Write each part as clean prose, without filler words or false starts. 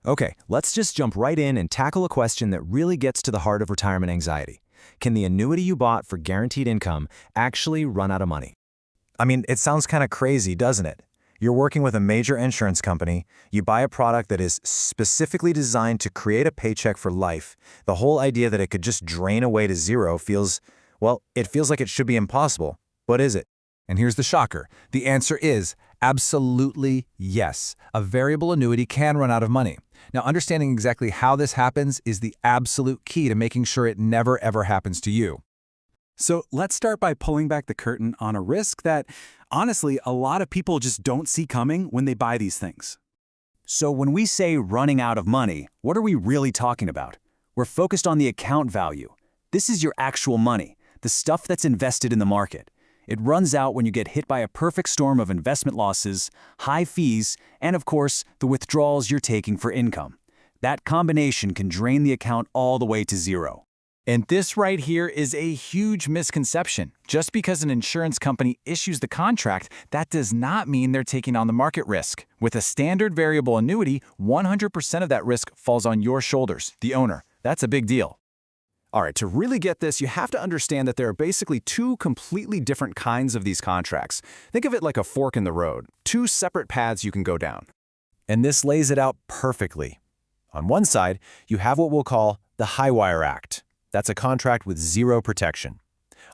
Okay, let's just jump right in and tackle a question that really gets to the heart of retirement anxiety. Can the annuity you bought for guaranteed income actually run out of money? I mean, it sounds kind of crazy, doesn't it? You're working with a major insurance company, you buy a product that is specifically designed to create a paycheck for life. The whole idea that it could just drain away to zero feels, well, it feels like it should be impossible. But is it? And here's the shocker. The answer is absolutely yes. A variable annuity can run out of money. Now, understanding exactly how this happens is the absolute key to making sure it never ever happens to you. So let's start by pulling back the curtain on a risk that, honestly, a lot of people just don't see coming when they buy these things. So when we say running out of money, what are we really talking about? We're focused on the account value. This is your actual money, the stuff that's invested in the market. It runs out when you get hit by a perfect storm of investment losses, high fees, and of course, the withdrawals you're taking for income. That combination can drain the account all the way to zero. And this right here is a huge misconception. Just because an insurance company issues the contract, that does not mean they're taking on the market risk. With a standard variable annuity, 100% of that risk falls on your shoulders, the owner. That's a big deal. All right, to really get this, you have to understand that there are basically two completely different kinds of these contracts. Think of it like a fork in the road, two separate paths you can go down. And this lays it out perfectly. On one side, you have what we'll call the Highwire Act. That's a contract with zero protection.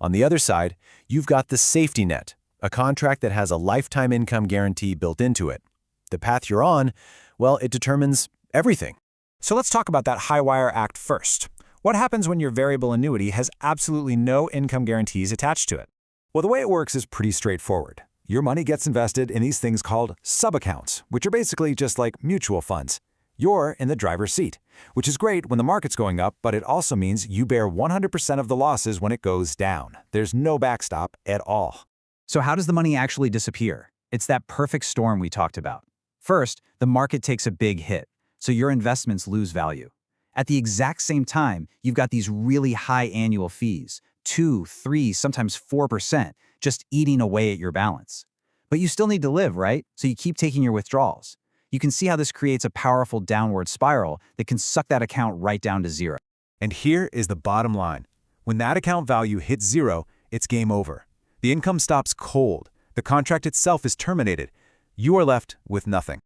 On the other side, you've got the safety net, a contract that has a lifetime income guarantee built into it. The path you're on, well, it determines everything. So let's talk about that Highwire Act first. What happens when your variable annuity has absolutely no income guarantees attached to it? Well, the way it works is pretty straightforward. Your money gets invested in these things called subaccounts, which are basically just like mutual funds. You're in the driver's seat, which is great when the market's going up, but it also means you bear 100% of the losses when it goes down. There's no backstop at all. So how does the money actually disappear? It's that perfect storm we talked about. First, the market takes a big hit, so your investments lose value. At the exact same time, you've got these really high annual fees, 2, 3, sometimes 4%, just eating away at your balance. But you still need to live, right? So you keep taking your withdrawals. You can see how this creates a powerful downward spiral that can suck that account right down to zero. And here is the bottom line. When that account value hits zero, it's game over. The income stops cold. The contract itself is terminated. You are left with nothing.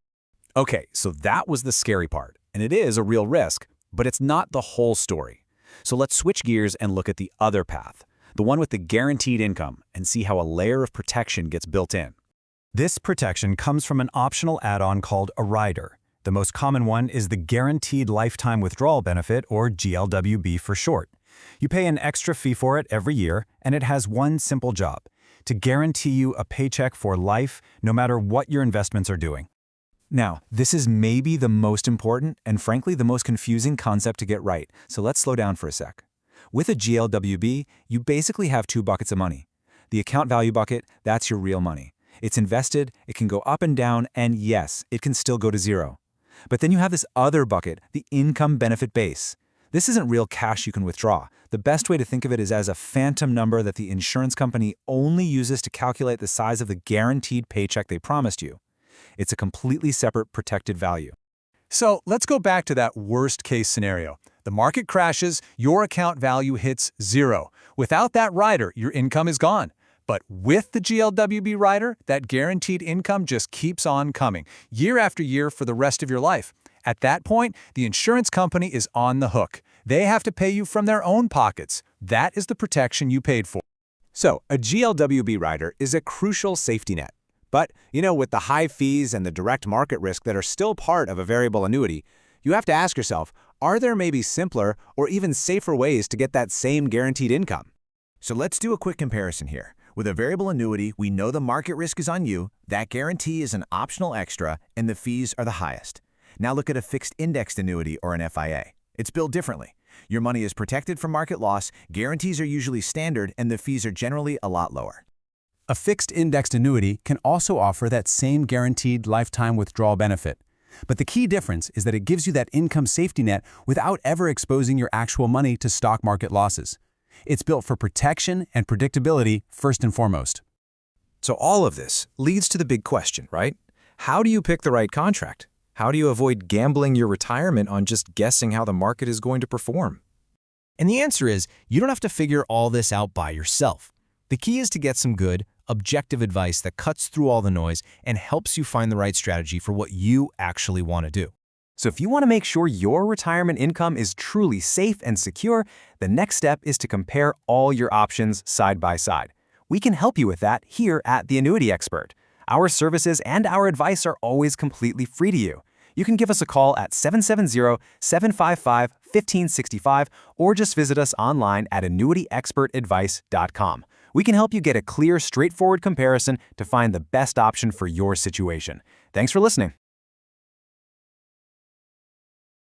Okay, so that was the scary part, and it is a real risk, but it's not the whole story. So let's switch gears and look at the other path, the one with the guaranteed income, and see how a layer of protection gets built in. This protection comes from an optional add-on called a rider. The most common one is the Guaranteed Lifetime Withdrawal Benefit, or GLWB for short. You pay an extra fee for it every year, and it has one simple job: to guarantee you a paycheck for life, no matter what your investments are doing. Now, this is maybe the most important and frankly the most confusing concept to get right, so let's slow down for a sec. With a GLWB, you basically have two buckets of money. The account value bucket, that's your real money. It's invested, it can go up and down, and yes, it can still go to zero. But then you have this other bucket, the income benefit base. This isn't real cash you can withdraw. The best way to think of it is as a phantom number that the insurance company only uses to calculate the size of the guaranteed paycheck they promised you. It's a completely separate protected value. So let's go back to that worst-case scenario. The market crashes, your account value hits zero. Without that rider, your income is gone. But with the GLWB rider, that guaranteed income just keeps on coming, year after year for the rest of your life. At that point, the insurance company is on the hook. They have to pay you from their own pockets. That is the protection you paid for. So, a GLWB rider is a crucial safety net. But, with the high fees and the direct market risk that are still part of a variable annuity, you have to ask yourself, are there maybe simpler or even safer ways to get that same guaranteed income? So let's do a quick comparison here. With a variable annuity, we know the market risk is on you, that guarantee is an optional extra, and the fees are the highest. Now look at a fixed indexed annuity or an FIA. It's built differently. Your money is protected from market loss, guarantees are usually standard, and the fees are generally a lot lower. A fixed indexed annuity can also offer that same guaranteed lifetime withdrawal benefit. But the key difference is that it gives you that income safety net without ever exposing your actual money to stock market losses. It's built for protection and predictability first and foremost. So all of this leads to the big question, right? How do you pick the right contract? How do you avoid gambling your retirement on just guessing how the market is going to perform? And the answer is, you don't have to figure all this out by yourself. The key is to get some good, objective advice that cuts through all the noise and helps you find the right strategy for what you actually want to do. So if you want to make sure your retirement income is truly safe and secure, the next step is to compare all your options side by side. We can help you with that here at The Annuity Expert. Our services and our advice are always completely free to you. You can give us a call at 770-755-1565 or just visit us online at annuityexpertadvice.com. We can help you get a clear, straightforward comparison to find the best option for your situation. Thanks for listening.